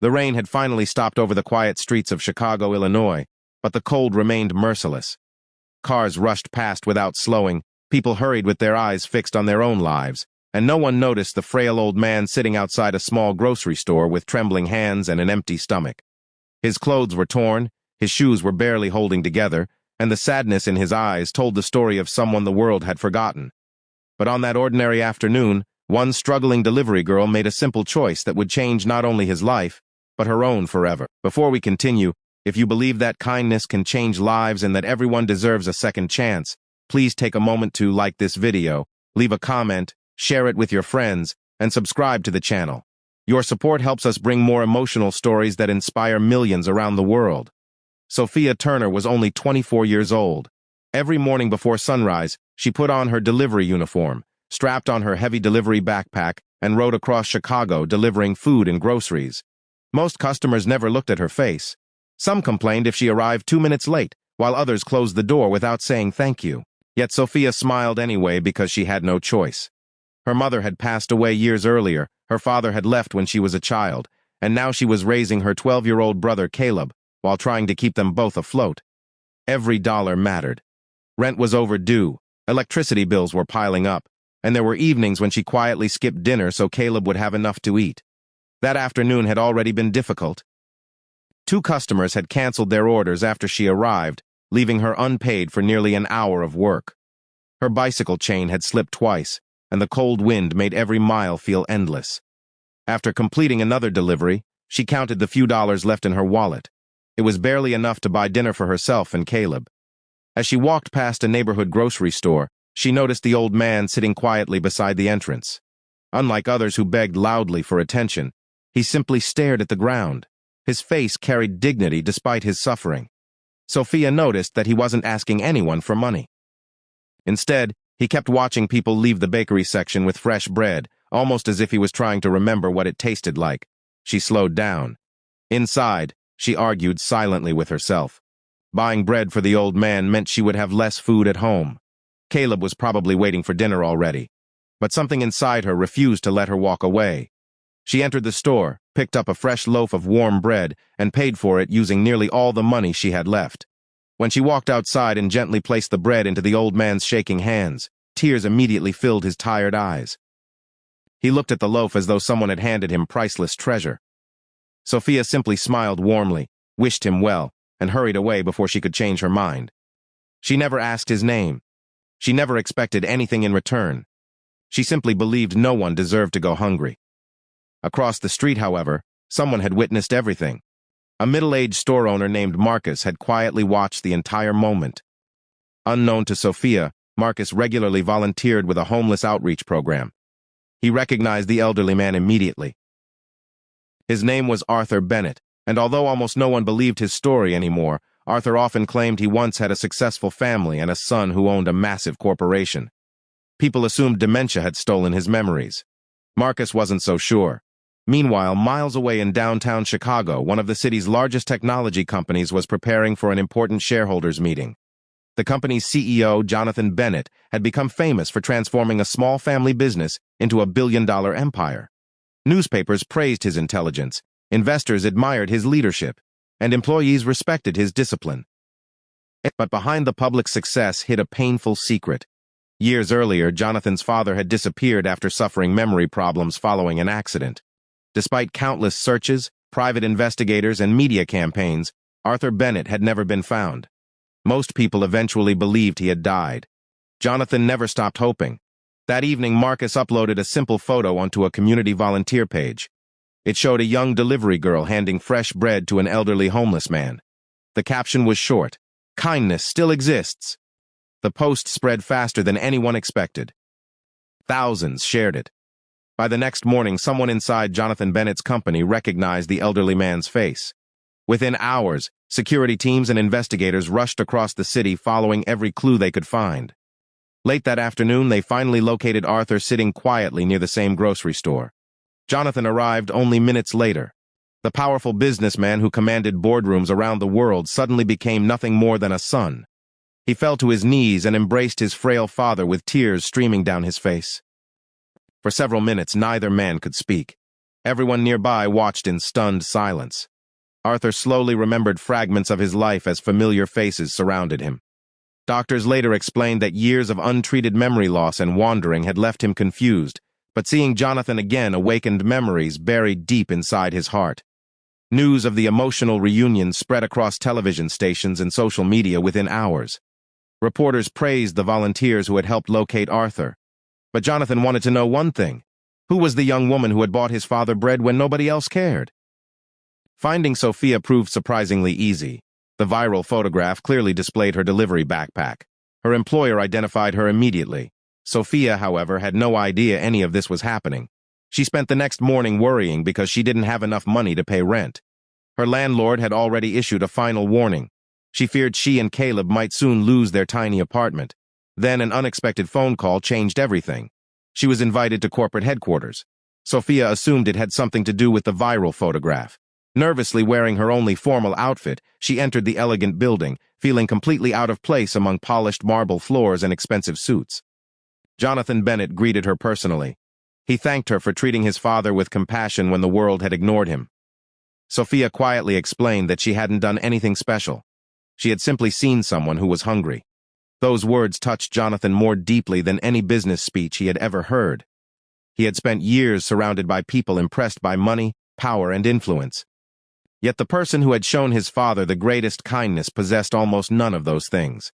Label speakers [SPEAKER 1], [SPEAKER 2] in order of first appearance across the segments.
[SPEAKER 1] The rain had finally stopped over the quiet streets of Chicago, Illinois, but the cold remained merciless. Cars rushed past without slowing, people hurried with their eyes fixed on their own lives, and no one noticed the frail old man sitting outside a small grocery store with trembling hands and an empty stomach. His clothes were torn, his shoes were barely holding together, and the sadness in his eyes told the story of someone the world had forgotten. But on that ordinary afternoon, one struggling delivery girl made a simple choice that would change not only his life, but her own forever. Before we continue, if you believe that kindness can change lives and that everyone deserves a second chance, please take a moment to like this video, leave a comment, share it with your friends, and subscribe to the channel. Your support helps us bring more emotional stories that inspire millions around the world. Sophia Turner was only 24 years old. Every morning before sunrise, she put on her delivery uniform, strapped on her heavy delivery backpack, and rode across Chicago delivering food and groceries. Most customers never looked at her face. Some complained if she arrived 2 minutes late, while others closed the door without saying thank you. Yet Sophia smiled anyway because she had no choice. Her mother had passed away years earlier, her father had left when she was a child, and now she was raising her 12-year-old brother Caleb, while trying to keep them both afloat. Every dollar mattered. Rent was overdue, electricity bills were piling up, and there were evenings when she quietly skipped dinner so Caleb would have enough to eat. That afternoon had already been difficult. 2 customers had canceled their orders after she arrived, leaving her unpaid for nearly an hour of work. Her bicycle chain had slipped twice, and the cold wind made every mile feel endless. After completing another delivery, she counted the few dollars left in her wallet. It was barely enough to buy dinner for herself and Caleb. As she walked past a neighborhood grocery store, she noticed the old man sitting quietly beside the entrance. Unlike others who begged loudly for attention, he simply stared at the ground. His face carried dignity despite his suffering. Sophia noticed that he wasn't asking anyone for money. Instead, he kept watching people leave the bakery section with fresh bread, almost as if he was trying to remember what it tasted like. She slowed down. Inside, she argued silently with herself. Buying bread for the old man meant she would have less food at home. Caleb was probably waiting for dinner already. But something inside her refused to let her walk away. She entered the store, picked up a fresh loaf of warm bread, and paid for it using nearly all the money she had left. When she walked outside and gently placed the bread into the old man's shaking hands, tears immediately filled his tired eyes. He looked at the loaf as though someone had handed him priceless treasure. Sophia simply smiled warmly, wished him well, and hurried away before she could change her mind. She never asked his name. She never expected anything in return. She simply believed no one deserved to go hungry. Across the street, however, someone had witnessed everything. A middle-aged store owner named Marcus had quietly watched the entire moment. Unknown to Sophia, Marcus regularly volunteered with a homeless outreach program. He recognized the elderly man immediately. His name was Arthur Bennett, and although almost no one believed his story anymore, Arthur often claimed he once had a successful family and a son who owned a massive corporation. People assumed dementia had stolen his memories. Marcus wasn't so sure. Meanwhile, miles away in downtown Chicago, one of the city's largest technology companies was preparing for an important shareholders meeting. The company's CEO, Jonathan Bennett, had become famous for transforming a small family business into a billion-dollar empire. Newspapers praised his intelligence, investors admired his leadership, and employees respected his discipline. But behind the public success hid a painful secret. Years earlier, Jonathan's father had disappeared after suffering memory problems following an accident. Despite countless searches, private investigators, and media campaigns, Arthur Bennett had never been found. Most people eventually believed he had died. Jonathan never stopped hoping. That evening, Marcus uploaded a simple photo onto a community volunteer page. It showed a young delivery girl handing fresh bread to an elderly homeless man. The caption was short: "Kindness still exists." The post spread faster than anyone expected. Thousands shared it. By the next morning, someone inside Jonathan Bennett's company recognized the elderly man's face. Within hours, security teams and investigators rushed across the city following every clue they could find. Late that afternoon, they finally located Arthur sitting quietly near the same grocery store. Jonathan arrived only minutes later. The powerful businessman who commanded boardrooms around the world suddenly became nothing more than a son. He fell to his knees and embraced his frail father with tears streaming down his face. For several minutes, neither man could speak. Everyone nearby watched in stunned silence. Arthur slowly remembered fragments of his life as familiar faces surrounded him. Doctors later explained that years of untreated memory loss and wandering had left him confused, but seeing Jonathan again awakened memories buried deep inside his heart. News of the emotional reunion spread across television stations and social media within hours. Reporters praised the volunteers who had helped locate Arthur. But Jonathan wanted to know one thing. Who was the young woman who had bought his father bread when nobody else cared? Finding Sophia proved surprisingly easy. The viral photograph clearly displayed her delivery backpack. Her employer identified her immediately. Sophia, however, had no idea any of this was happening. She spent the next morning worrying because she didn't have enough money to pay rent. Her landlord had already issued a final warning. She feared she and Caleb might soon lose their tiny apartment. Then an unexpected phone call changed everything. She was invited to corporate headquarters. Sophia assumed it had something to do with the viral photograph. Nervously wearing her only formal outfit, she entered the elegant building, feeling completely out of place among polished marble floors and expensive suits. Jonathan Bennett greeted her personally. He thanked her for treating his father with compassion when the world had ignored him. Sophia quietly explained that she hadn't done anything special. She had simply seen someone who was hungry. Those words touched Jonathan more deeply than any business speech he had ever heard. He had spent years surrounded by people impressed by money, power, and influence. Yet the person who had shown his father the greatest kindness possessed almost none of those things.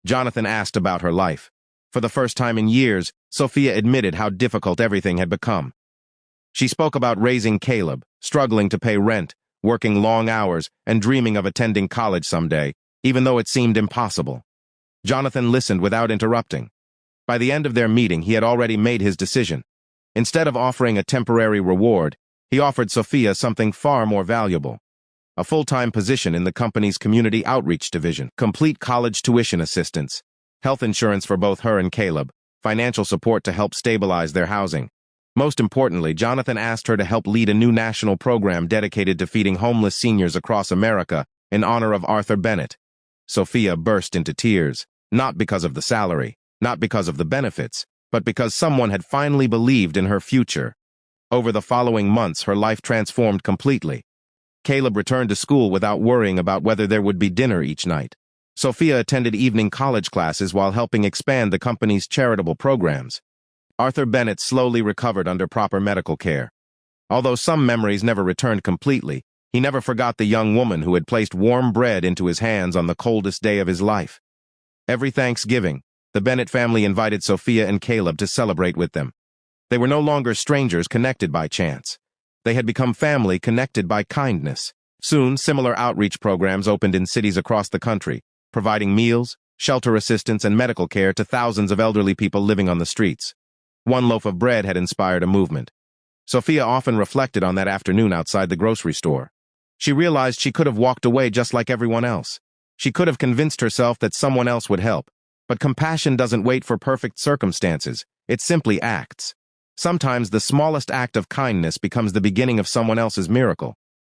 [SPEAKER 1] Jonathan asked about her life. For the first time in years, Sophia admitted how difficult everything had become. She spoke about raising Caleb, struggling to pay rent, working long hours, and dreaming of attending college someday, even though it seemed impossible. Jonathan listened without interrupting. By the end of their meeting, he had already made his decision. Instead of offering a temporary reward, he offered Sophia something far more valuable. A full-time position in the company's community outreach division, complete college tuition assistance, health insurance for both her and Caleb, financial support to help stabilize their housing. Most importantly, Jonathan asked her to help lead a new national program dedicated to feeding homeless seniors across America in honor of Arthur Bennett. Sophia burst into tears, not because of the salary, not because of the benefits, but because someone had finally believed in her future. Over the following months, her life transformed completely. Caleb returned to school without worrying about whether there would be dinner each night. Sophia attended evening college classes while helping expand the company's charitable programs. Arthur Bennett slowly recovered under proper medical care. Although some memories never returned completely, he never forgot the young woman who had placed warm bread into his hands on the coldest day of his life. Every Thanksgiving, the Bennett family invited Sophia and Caleb to celebrate with them. They were no longer strangers connected by chance. They had become family connected by kindness. Soon, similar outreach programs opened in cities across the country, providing meals, shelter assistance, and medical care to thousands of elderly people living on the streets. One loaf of bread had inspired a movement. Sophia often reflected on that afternoon outside the grocery store. She realized she could have walked away just like everyone else. She could have convinced herself that someone else would help. But compassion doesn't wait for perfect circumstances. It simply acts. Sometimes the smallest act of kindness becomes the beginning of someone else's miracle.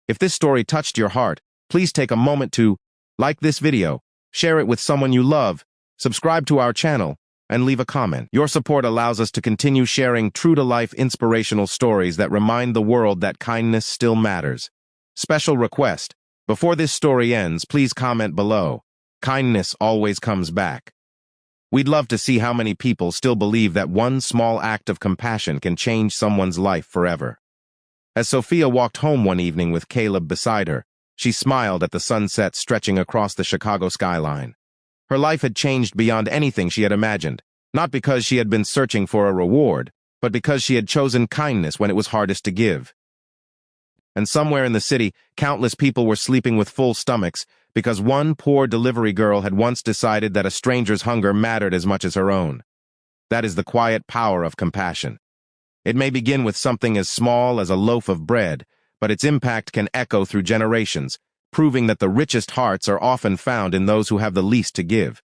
[SPEAKER 1] If this story touched your heart, please take a moment to like this video, share it with someone you love, subscribe to our channel, and leave a comment. Your support allows us to continue sharing true-to-life inspirational stories that remind the world that kindness still matters. Special request: before this story ends, please comment below. Kindness always comes back. We'd love to see how many people still believe that one small act of compassion can change someone's life forever. As Sophia walked home one evening with Caleb beside her, she smiled at the sunset stretching across the Chicago skyline. Her life had changed beyond anything she had imagined, not because she had been searching for a reward, but because she had chosen kindness when it was hardest to give. And somewhere in the city, countless people were sleeping with full stomachs because one poor delivery girl had once decided that a stranger's hunger mattered as much as her own. That is the quiet power of compassion. It may begin with something as small as a loaf of bread, but its impact can echo through generations, proving that the richest hearts are often found in those who have the least to give.